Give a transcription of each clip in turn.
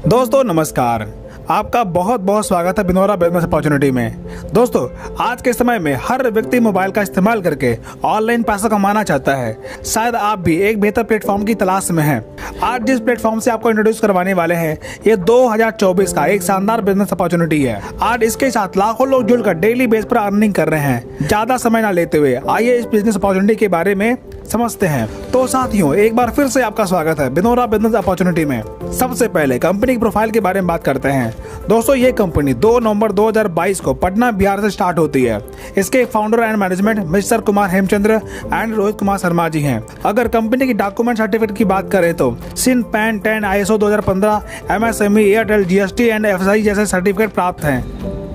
दोस्तों नमस्कार। आपका बहुत बहुत स्वागत है बिनोरा बिजनेस अपॉर्चुनिटी में। दोस्तों आज के समय में हर व्यक्ति मोबाइल का इस्तेमाल करके ऑनलाइन पैसा कमाना चाहता है। शायद आप भी एक बेहतर प्लेटफॉर्म की तलाश में हैं। आज जिस प्लेटफॉर्म से आपको इंट्रोड्यूस करवाने वाले हैं ये 2024 का एक शानदार बिजनेस अपॉर्चुनिटी है। आज इसके साथ लाखों लोग जुड़कर डेली बेस पर अर्निंग कर रहे हैं। ज्यादा समय न लेते हुए आइए इस बिजनेस अपॉर्चुनिटी के बारे में समझते हैं। तो साथियों एक बार फिर से आपका स्वागत है बिनोरा बिजनेस अपॉर्चुनिटी में। सबसे पहले कंपनी की प्रोफाइल के बारे में बात करते हैं। दोस्तों ये कंपनी 2 नवंबर 2022 को पटना बिहार से स्टार्ट होती है। इसके founder and management mister Kumar Hemchandra and Rohit Kumar Sharma ji हैं। अगर कंपनी की डॉक्यूमेंट सर्टिफिकेट की बात करें तो CIN PAN 10 ISO 2015 MSME Airtel GST and FSI जैसे सर्टिफिकेट प्राप्त हैं।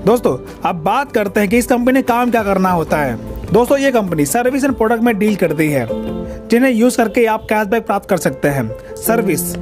दोस्तों अब बात करते हैं कि इस कंपनी में काम क्या करना होता है। दोस्तों ये कंपनी सर्विस एंड प्रोडक्ट में डील करती है जिन्हें यूज करके आप कैशबैक प्राप्त कर सकते हैं। सर्विस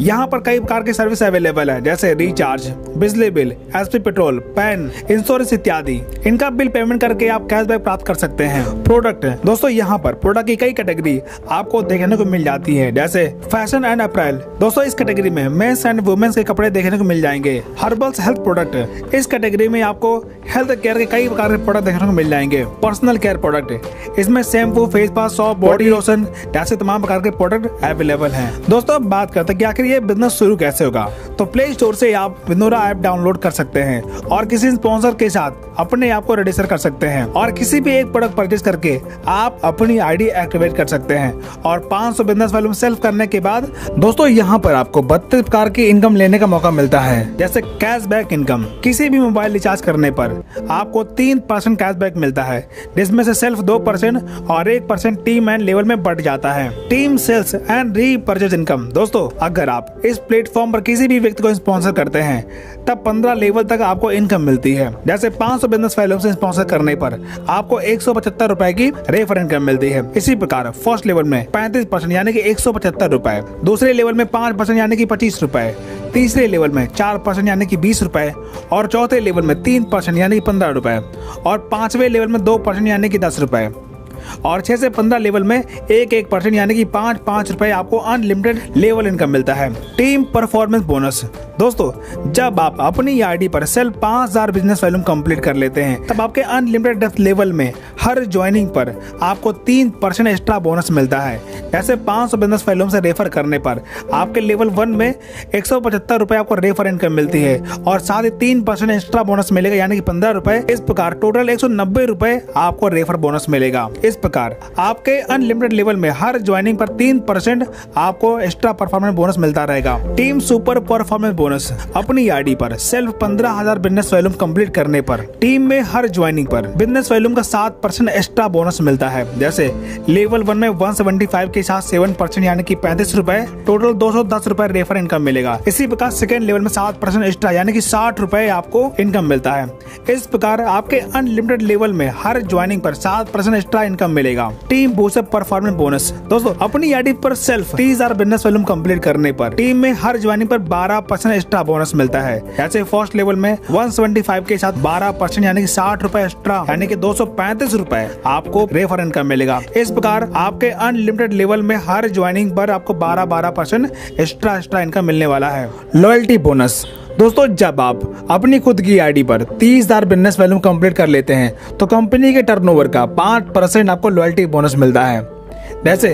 यहाँ पर कई प्रकार की सर्विस अवेलेबल है जैसे रिचार्ज, बिजली bill, SP petrol, pan, insurance इत्यादि। इनका बिल पेमेंट करके आप कैशबैक प्राप्त कर सकते हैं। प्रोडक्ट दोस्तों यहाँ पर प्रोडक्ट की कई कैटेगरी आपको देखने को मिल जाती है जैसे फैशन एंड अपैरल। दोस्तों इस कैटेगरी में मेंस एंड वुमेन्स के कपड़े देखने को मिल जाएंगे। हर्बल्स हेल्थ प्रोडक्ट, इस कैटेगरी में आपको हेल्थ केयर के कई प्रकार के प्रोडक्ट देखने को मिल जाएंगे। पर्सनल केयर प्रोडक्ट, इसमें shampoo, face wash, shop, body lotion जैसे तमाम प्रकार के प्रोडक्ट अवेलेबल हैं। दोस्तों अब बात करते हैं कि आखिर ये बिजनेस शुरू कैसे होगा। तो प्ले स्टोर से आप बिनोरा ऐप डाउनलोड कर सकते हैं और किसी स्पॉन्सर के साथ अपने आप को रजिस्टर कर सकते हैं और किसी भी एक प्रोडक्ट परचेज करके आप अपनी ID एक्टिवेट कर सकते हैं और 500 बिजनेस वॉल्यूम सेल्फ करने के बाद दोस्तों यहाँ पर आपको 32 प्रकार की इनकम लेने का मौका मिलता है। जैसे कैशबैक इनकम, किसी भी मोबाइल रिचार्ज करने पर आपको 3% कैशबैक मिलता है जिसमें से सेल्फ 2% और 1% टीम एंड लेवल में बढ़ जाता है। Team sales and repurchase income, दोस्तों अगर आप इस प्लेटफॉर्म पर किसी भी व्यक्ति को स्पॉन्सर करते हैं तब 15 लेवल तक आपको इनकम मिलती है। जैसे 500 बिजनेस वॉल्यूम से स्पॉन्सर करने पर आपको 175 रुपए की रेफर इनकम मिलती है। इसी प्रकार फर्स्ट लेवल में 35% यानी कि 175 रुपए, दूसरे लेवल में 5% यानी कि 25 रुपए, तीसरे लेवल में 4% यानी कि 20 रुपए और चौथे लेवल में 3% यानी कि 15 रुपए और 5वें लेवल में 2% यानी कि 10 रुपए और 6 से 15 लेवल में 1% यानी कि 5 रुपए आपको अनलिमिटेड लेवल इनकम मिलता है। टीम परफॉर्मेंस बोनस, दोस्तों जब आप अपनी ID पर सेल्फ 5000 बिजनेस वॉल्यूम कंप्लीट कर लेते हैं तब आपके अनलिमिटेड डेप्थ लेवल में हर ज्वाइनिंग पर आपको 3% एक्स्ट्रा बोनस मिलता है। जैसे 500 बिजनेस वॉल्यूम से रेफर करने पर आपके लेवल 1 में 175 रुपए आपको रेफर इनकम मिलती है और साथ ही 3% एक्स्ट्रा बोनस मिलेगा यानी कि 15 रुपए। इस प्रकार टोटल 190 रुपए आपको रेफर बोनस मिलेगा। इस प्रकार आपके अनलिमिटेड लेवल में हर ज्वाइनिंग पर 3% आपको एक्स्ट्रा परफॉर्मेंस बोनस मिलता रहेगा। टीम सुपर परफॉर्मेंस बोनस, अपनी ID पर सेल्फ 15,000 बिजनेस वॉल्यूम कंप्लीट करने पर टीम में हर ज्वाइनिंग पर बिजनेस वॉल्यूम का 7% एक्स्ट्रा बोनस मिलता है। जैसे लेवल 1 में 175 के साथ 7% यानी कि 35 रुपए, टोटल 210 रुपए रेफर इनकम मिलेगा। इसी प्रकार सेकेंड लेवल में 7% एक्स्ट्रा यानी कि 60 रुपए आपको इनकम मिलता है। इस प्रकार आपके अनलिमिटेड लेवल में हर ज्वाइनिंग पर 7% एक्स्ट्रा इनकम मिलेगा। टीम बूस्टर परफॉर्मेंस बोनस, दोस्तों अपनी ID पर सेल्फ 30,000 बिजनेस वॉल्यूम कंप्लीट करने पर टीम में हर ज्वाइनिंग पर 12% एक्स्ट्रा बोनस मिलता है। जैसे फर्स्ट लेवल में 175 के साथ 12% यानी कि 60 रुपए एक्स्ट्रा यानी कि 235 रुपए आपको रेफर इनकम मिलेगा। इस प्रकार आपके अनलिमिटेड लेवल में हर ज्वाइनिंग पर आपको 12% एक्स्ट्रा इनकम मिलने वाला है। लॉयल्टी बोनस, दोस्तों जब आप अपनी खुद की ID पर 30,000 बिजनेस वॉल्यूम कंप्लीट कर लेते हैं तो कंपनी के टर्नओवर का 5% आपको लॉयल्टी बोनस मिलता है। जैसे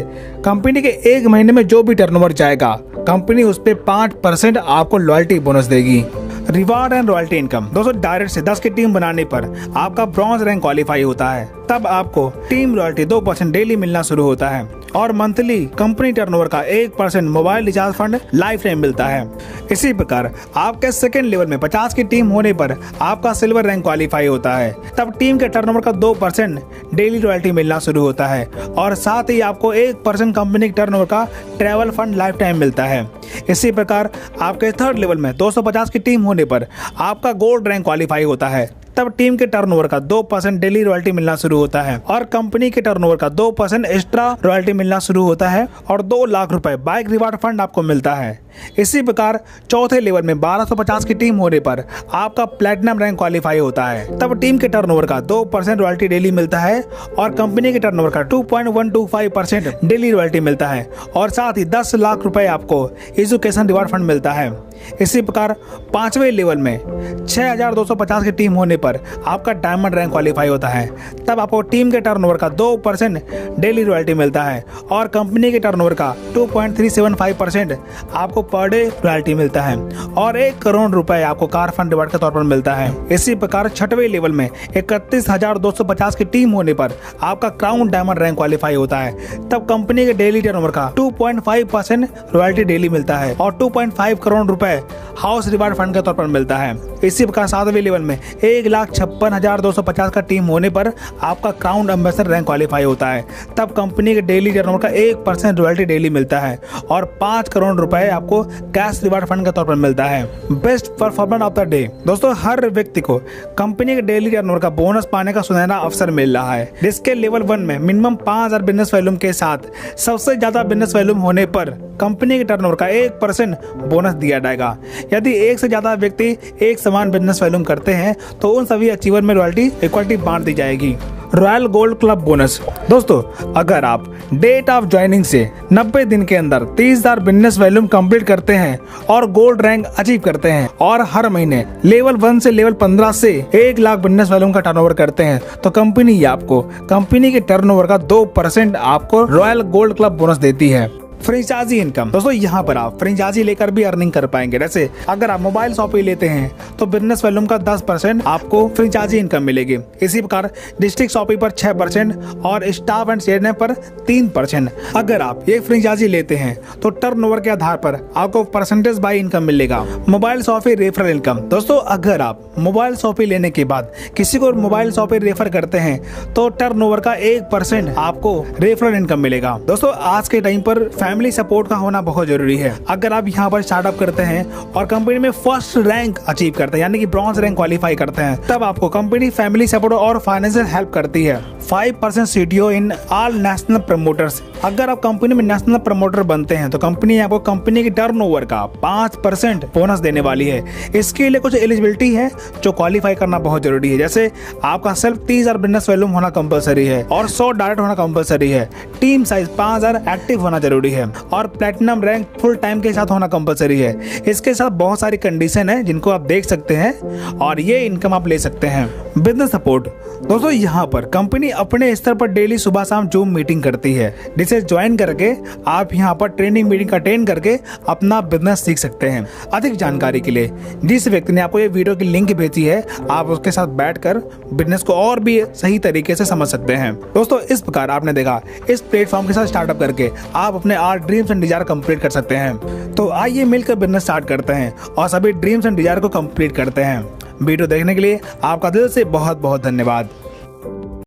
कंपनी के 1 महीने में जो भी टर्नओवर जाएगा कंपनी उस पे 5% आपको लॉयल्टी बोनस देगी। रिवार्ड एंड रॉयल्टी इनकम, दोस्तों डायरेक्ट से 10 की टीम बनाने पर आपका ब्रॉन्ज रैंक क्वालिफाई होता है तब आपको टीम रॉयल्टी 2% डेली मिलना शुरू होता है और मंथली कंपनी टर्नओवर का 1% mobile recharge fund life time मिलता है। इसी प्रकार आपके सेकेंड लेवल में 50 की टीम होने पर आपका सिल्वर रैंक क्वालिफाई होता है तब टीम के टर्नओवर का 2% डेली रॉयल्टी मिलना शुरू होता है और साथ ही आपको 1% कंपनी के टर्नओवर का ट्रैवल फंड लाइफ टाइम मिलता है। इसी प्रकार आपके थर्ड लेवल में 250 की टीम होने पर आपका गोल्ड रैंक क्वालिफाई होता है तब टीम के टर्नओवर का 2% डेली रॉयल्टी मिलना शुरू होता है और कंपनी के टर्नओवर का 2% एक्स्ट्रा रॉयल्टी मिलना शुरू होता है और 2 लाख रुपए बाइक रिवार्ड फंड आपको मिलता है। इसी प्रकार चौथे लेवल में 1250 की टीम होने पर आपका प्लैटिनम रैंक क्वालिफाई होता है। तब टीम के टर्नओवर का 2% रॉयल्टी डेली मिलता है और कंपनी के टर्नओवर का 2.125% डेली रॉयल्टी मिलता है और साथ ही 10 लाख रुपए आपको एजुकेशन रिवार्ड फंड मिलता है। इसी प्रकार पांचवें लेवल में 6250 की टीम होने पर आपका डायमंड रैंक क्वालिफाई होता है। तब आपको टीम के टर्नओवर का 2% डेली रॉयल्टी मिलता है और कंपनी के टर्नओवर का 2.375% आपको पर डे रॉयल्टी मिलता है और 1 करोड़ रुपए आपको कार फंड रिवार्ड के तौर पर मिलता है। इसी प्रकार छठवें लेवल में 31,250 की टीम होने पर आपका क्राउन डायमंड रैंक क्वालिफाई होता है। तब कंपनी के डेली टर्नओवर का 2.5% रॉयल्टी डेली मिलता है और 2.5 करोड़ रुपए हाउस रिवार्ड फंड के तौर पर मिलता है। इसी प्रकार सातवें लेवल में 1,56,250 का टीम होने पर आपका क्राउन एम्बेसडर रैंक क्वालिफाई होता है। तब कंपनी के डेली टर्नओवर का 1% रॉयल्टी डेली मिलता है और 5 करोड़ रुपए आपको कैश रिवार्ड फंड के तौर पर मिलता है। Best performer of the day. दोस्तों, हर व्यक्ति को कंपनी के डेली टर्नओवर का बोनस पाने का सुनहरा अवसर मिल रहा है, जिसके लेवल 1 में मिनिमम 5000 बिजनेस वॉल्यूम के साथ सबसे ज्यादा बिजनेस वॉल्यूम होने पर कंपनी के टर्नओवर का 1% बोनस दिया जाएगा। यदि एक से ज्यादा व्यक्ति एक समान बिजनेस वॉल्यूम करते हैं तो उन सभी अचीवर में रॉयल्टी इक्वलिटी बांट दी जाएगी। Royal gold club bonus. दोस्तों, अगर आप डेट ऑफ ज्वाइनिंग से 90 दिन के अंदर 30,000 बिजनेस वॉल्यूम कंप्लीट करते हैं और गोल्ड रैंक अचीव करते हैं और हर महीने लेवल 1 से लेवल 15 से 1 लाख बिजनेस वॉल्यूम का टर्नओवर करते हैं तो कंपनी आपको कंपनी के टर्नओवर का 2% आपको रॉयल गोल्ड क्लब बोनस देती है। Franchisee income. दोस्तों, यहाँ पर आप फ्रेंचाइजी लेकर भी अर्निंग कर पाएंगे। जैसे अगर आप मोबाइल शॉप लेते हैं तो बिजनेस वॉल्यूम का 10% आपको फ्रेंचाइजी इनकम मिलेगी। इसी प्रकार डिस्ट्रिक्ट शॉपिंग पर 6% और स्टाफ एंड शेयर पर 3%। अगर आप एक फ्रेंचाइजी लेते हैं तो टर्नओवर के आधार पर आपको परसेंटेज बाय इनकम मिलेगा। Mobile shopping referral income. दोस्तों, अगर आप मोबाइल शॉपिंग लेने के बाद किसी को मोबाइल शॉपिंग रेफर करते हैं तो टर्नओवर का 1% आपको रेफरल इनकम मिलेगा। दोस्तों, आज के टाइम पर फैमिली सपोर्ट का होना बहुत जरूरी है। अगर आप यहाँ पर स्टार्टअप करते हैं और कंपनी में फर्स्ट रैंक अचीव करते हैं यानी कि ब्रॉन्ज रैंक क्वालिफाई करते हैं, तब आपको कंपनी फैमिली सपोर्ट और फाइनेंशियल हेल्प करती है। 5% CTO in all national promoters. अगर आप कंपनी में नेशनल प्रमोटर बनते हैं तो कंपनी आपको कंपनी की टर्नओवर का 5% बोनस देने वाली है। इसके लिए कुछ एलिजिबिलिटी है जो क्वालिफाई करना बहुत जरूरी है। जैसे आपका सिर्फ 30,000 बिजनेस वॉल्यूम होना कंपलसरी है और 100 डायरेक्ट होना कंपलसरी है। टीम साइज 5000 एक्टिव होना जरूरी है और प्लैटिनम रैंक फुल टाइम के साथ होना कंपलसरी है। इसके साथ बहुत सारी कंडीशन है जिनको आप देख सकते हैं और ये इनकम आप ले सकते हैं। Business support. दोस्तों, यहाँ पर कंपनी अपने स्तर पर डेली सुबह शाम जूम मीटिंग करती है, जिसे ज्वाइन करके आप यहाँ पर ट्रेनिंग मीटिंग अटेंड करके अपना बिजनेस सीख सकते हैं। अधिक जानकारी के लिए जिस व्यक्ति ने आपको ये वीडियो की लिंक भेजी है आप उसके साथ बैठकर बिजनेस को और भी सही तरीके से समझ सकते हैं। दोस्तों, इस प्रकार आपने देखा इस प्लेटफॉर्म के साथ स्टार्टअप करके आप अपने ड्रीम्स एंड डिजायर कंप्लीट कर सकते हैं। तो आइए मिलकर बिजनेस स्टार्ट करते हैं और सभी ड्रीम्स एंड डिजायर को कंप्लीट करते हैं। वीडियो देखने के लिए आपका दिल से बहुत बहुत धन्यवाद।